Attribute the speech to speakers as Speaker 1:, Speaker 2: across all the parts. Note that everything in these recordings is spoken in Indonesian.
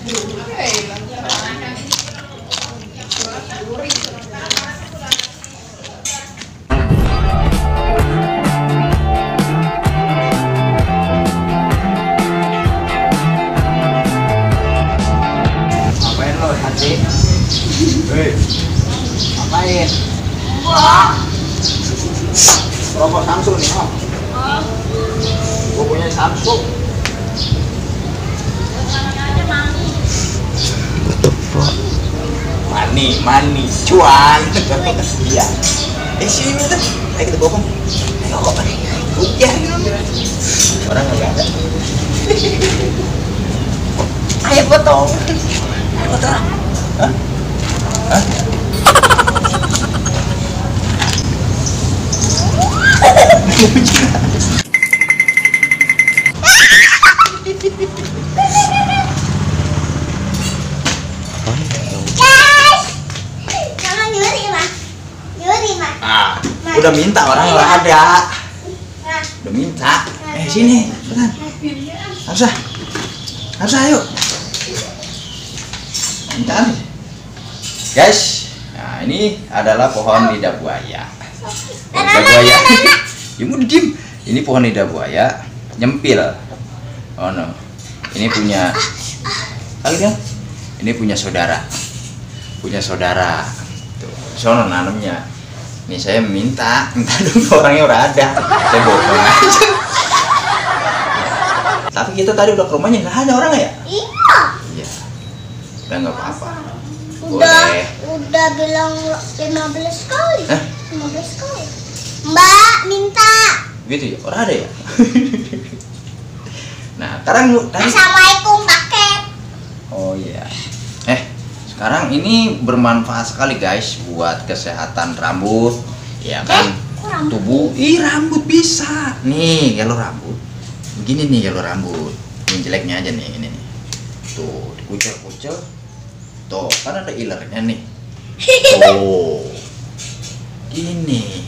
Speaker 1: Ngapain lo, Hati? Hei, ngapain? Rokok Samsung nih, Om. Gue punya Samsung. Mani, cuan. Iya. Sini tuh, ayo kita bokong. Ayo, kok nih? Udah. Orang nggak ada. Ayo potong. Ayo potong. Hah? Hah? Udah minta orang nggak ada. Udah minta. Sini, cepetan. Harus ayo. Minta. Guys, nah ini adalah pohon lidah buaya. Lidah buaya. Ya mau diem. Ini pohon lidah buaya, nyempil. Oh no. Ini punya. Kalian? Ini punya saudara. Punya saudara. Tuh, sono nanamnya. Nih saya minta dulu, orangnya udah ada. Saya bohong aja. Tapi kita tadi udah ke rumahnya, nggak ada orangnya ya? Iya. Udah nggak apa-apa.
Speaker 2: Udah bilang 15 kali. Hah? 15 kali. Mbak minta.
Speaker 1: Gitu ya? Orang ada ya? Nah, sekarang tadi.
Speaker 2: Assalamualaikum paket.
Speaker 1: Oh iya. Sekarang ini bermanfaat sekali guys buat kesehatan rambut, ya kan? Tubuh, rambut bisa. Nih kalau rambut, begini nih kalau rambut. Ini jeleknya aja nih, ini nih. Tuh, dikucel-kucel. Tuh, kan ada ilernya nih. Tuh, gini.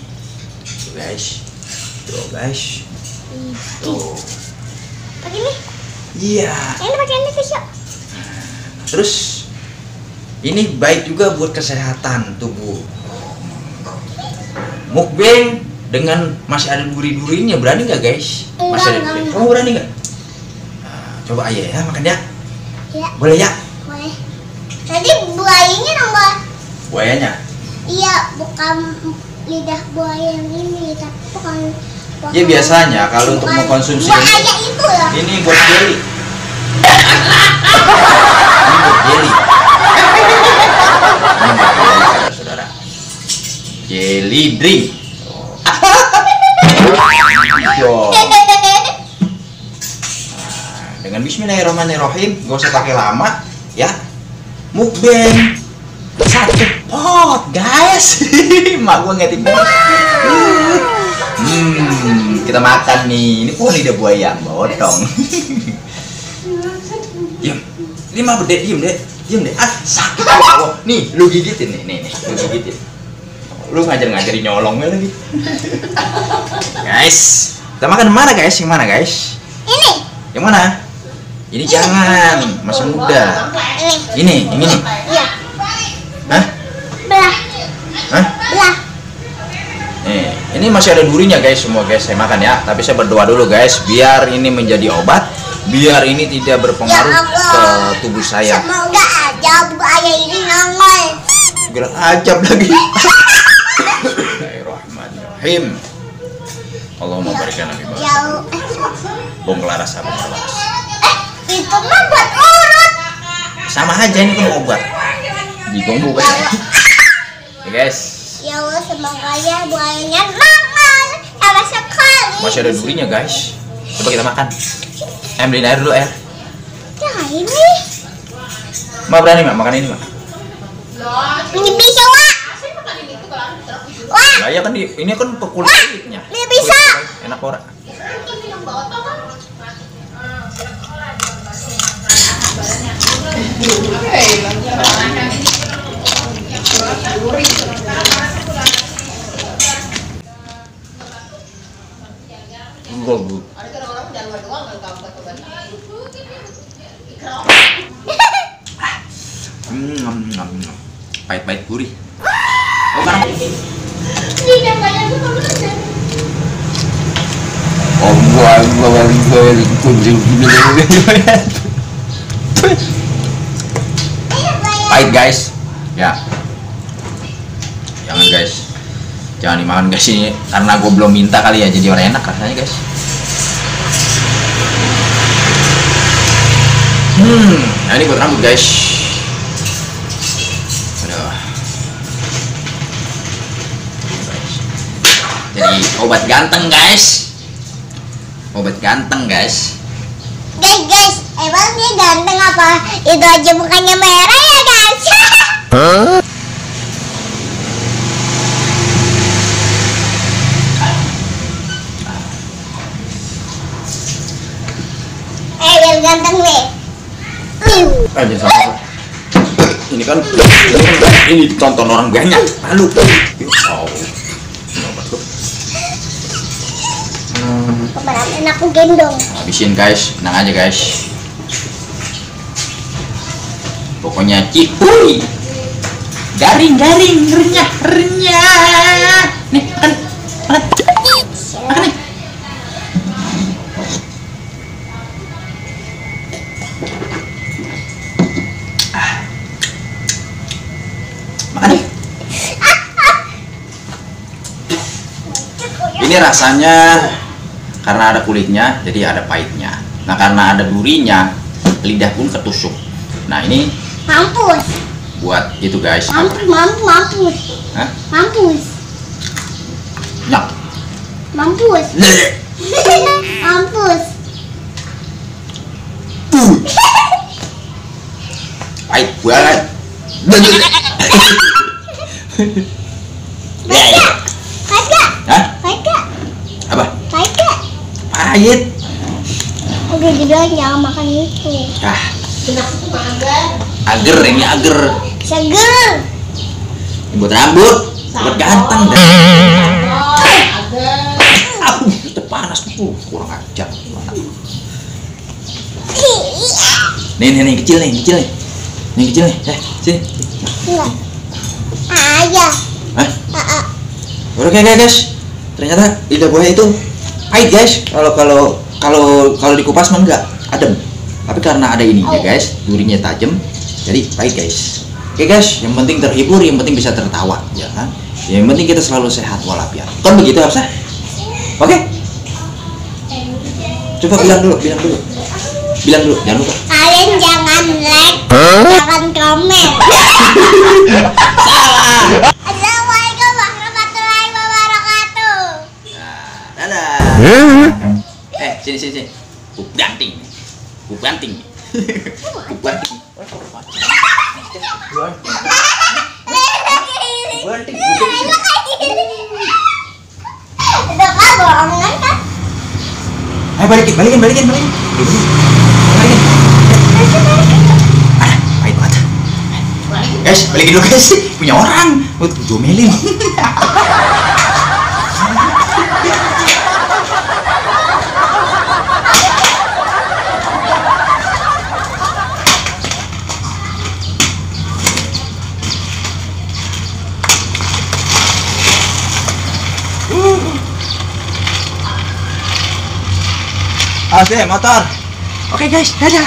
Speaker 1: Tuh guys, tuh.
Speaker 2: Pakai ini?
Speaker 1: Iya.
Speaker 2: Ini pakai ini bisa.
Speaker 1: Terus ini baik juga buat kesehatan tubuh. Mukbang dengan masih ada duri-durinya, berani nggak guys? Masih ada duri. Kamu berani nggak? Nah, coba aja ya, makan ya.
Speaker 2: Ya.
Speaker 1: Boleh ya?
Speaker 2: Boleh. Tadi buayanya nambah.
Speaker 1: Buayanya?
Speaker 2: Iya, bukan lidah buaya yang ini, tapi bukan.
Speaker 1: Ya biasanya kalau untuk mengkonsumsi
Speaker 2: buaya itu lah.
Speaker 1: Ini buat jelly. Ini buat jelly. Saudara-saudara, jelly drink. Dengan Bismillahirrahmanirrahim, gak usah pakai lama ya. Mukbang satu pot guys. Mak gua ngetik pot. Kita makan nih. Ini pohon lidah buaya, bodong. Diam. 5 bedek, diem deh. Sakit. Oh, nih, lu gigitin nih, lu gigitin. Lu ngajarin nyolongnya lagi. Guys, kita makan mana guys? Yang mana guys?
Speaker 2: Ini.
Speaker 1: Yang mana? Ini jangan, masih muda. Ini, yang ini.
Speaker 2: Iya.
Speaker 1: Hah?
Speaker 2: Belah.
Speaker 1: Hah?
Speaker 2: Belah.
Speaker 1: Nih, ini masih ada durinya guys, semua guys. Saya makan ya, tapi saya berdoa dulu guys, biar ini menjadi obat. Biar ini tidak berpengaruh ke tubuh saya.
Speaker 2: Semoga aja buaya ini nongol.
Speaker 1: Bilang ajab lagi. Bismillahirrahmanirrahim. Allahumma barikan Nabi Muhammad. Bong laras apa laras?
Speaker 2: Itu mah buat urut.
Speaker 1: Sama aja ini kan obat. Digombo kan. Ya guys.
Speaker 2: Ya Allah, semoga ya buayanya nongol sama sekali.
Speaker 1: Masih ada durinya guys. Coba kita makan. Beliin air dulu air.
Speaker 2: Ya ini.
Speaker 1: Mak berani mak makan ini mak.
Speaker 2: Ini bisa wak. Wah.
Speaker 1: Nah ya kan ini kan kulitnya.
Speaker 2: Ini bisa.
Speaker 1: Enak ora. Goblok. Pahit-pahit gurih. Oh, sekarang. Oh, pahit guys. Ya. Jangan guys. Jangan dimakan guys ini karena gue belum minta kali ya, jadi orang enak rasanya guys. Nah ini buat rambut guys. Aduh. Jadi obat ganteng guys. Obat ganteng guys.
Speaker 2: Guys, emang dia ganteng apa? Itu aja bukannya merah ya guys?
Speaker 1: Huh?
Speaker 2: Biar ganteng nih.
Speaker 1: Aja sama. Ini kan ini tonton orang banyak. Malu. Oh.
Speaker 2: Kemarin aku gendong.
Speaker 1: Habisin guys, tenang aja guys. Pokoknya cipuy. Garing-garing, renyah-renyah. Nih, makan. Makan nih. Makan nih. Ini rasanya karena ada kulitnya, jadi ada pahitnya. Nah, karena ada durinya, lidah pun ketusuk. Nah, ini
Speaker 2: mampus.
Speaker 1: Buat gitu guys.
Speaker 2: Mampus.
Speaker 1: Hah?
Speaker 2: Mampus.
Speaker 1: Nyak.
Speaker 2: Mampus. Mampus.
Speaker 1: Pahit banget.
Speaker 2: Pahit gak?
Speaker 1: Hah?
Speaker 2: Pahit gak?
Speaker 1: Apa?
Speaker 2: Pahit gak?
Speaker 1: Pahit.
Speaker 2: Oke, jadi jangan makan itu.
Speaker 1: Ager ini ager.
Speaker 2: Seger.
Speaker 1: Ini buat rambut, buat ganteng. Aku itu panas tuh, kurang ajar. Nih kecil nih. Nih kecil nih. Sini.
Speaker 2: Enggak. Aja.
Speaker 1: Hah? Oke guys. Ternyata lidah buaya itu pahit guys. Kalau dikupas mah enggak, adem. Tapi karena ada ininya guys, durinya tajam, jadi pahit guys. Oke guys, yang penting terhibur, yang penting bisa tertawa, ya kan? Yang penting kita selalu sehat walafiat. Kan begitu Hafsah? Oke? Coba bilang dulu. Jangan lupa.
Speaker 2: Kalian jangan like, jangan komen.
Speaker 1: Salah.
Speaker 2: Assalamualaikum warahmatullahi wabarakatuh.
Speaker 1: Dadah. Sini. Buk banting.
Speaker 2: Udah kan bohongan kan?
Speaker 1: Ayo balikin. Pahit banget. Guys, balikin dulu guys. Punya orang. Buat jomelin. Oke, motor. Oke guys, dadah.